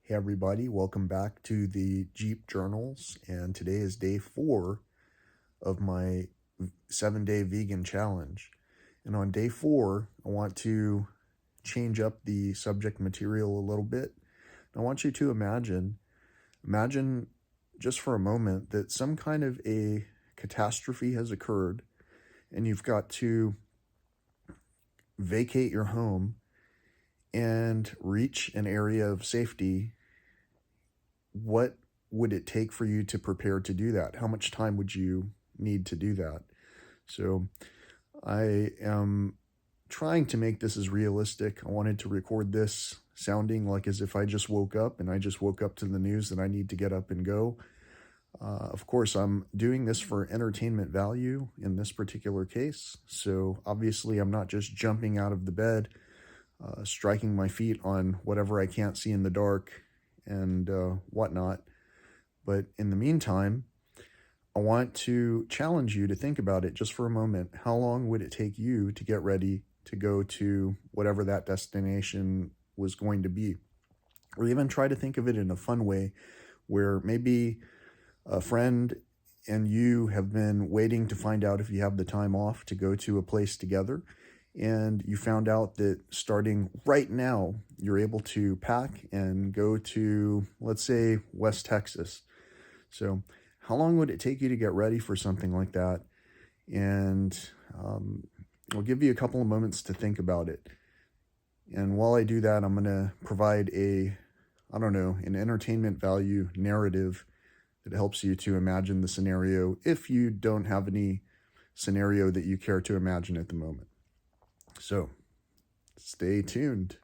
Hey everybody, welcome back to the Jeep Journals, and today is day 4 of my 7-day vegan challenge. And on day 4, I want to change up the subject material a little bit. I want you to imagine just for a moment that some kind of a catastrophe has occurred and you've got to vacate your home and reach an area of safety. What would it take for you to prepare to do that? How much time would you need to do that? So I am trying to make this as realistic. I wanted to record this sounding like as if I just woke up and I just woke up to the news that I need to get up and go. Of course, I'm doing this for entertainment value in this particular case. So obviously I'm not just jumping out of the bed, striking my feet on whatever I can't see in the dark and whatnot. But in the meantime, I want to challenge you to think about it just for a moment. How long would it take you to get ready to go to whatever that destination was going to be? Or even try to think of it in a fun way where maybe a friend and you have been waiting to find out if you have the time off to go to a place together. And you found out that starting right now, you're able to pack and go to, let's say, West Texas. So how long would it take you to get ready for something like that? And I'll give you a couple of moments to think about it. And while I do that, I'm going to provide an entertainment value narrative that helps you to imagine the scenario if you don't have any scenario that you care to imagine at the moment. So, stay tuned.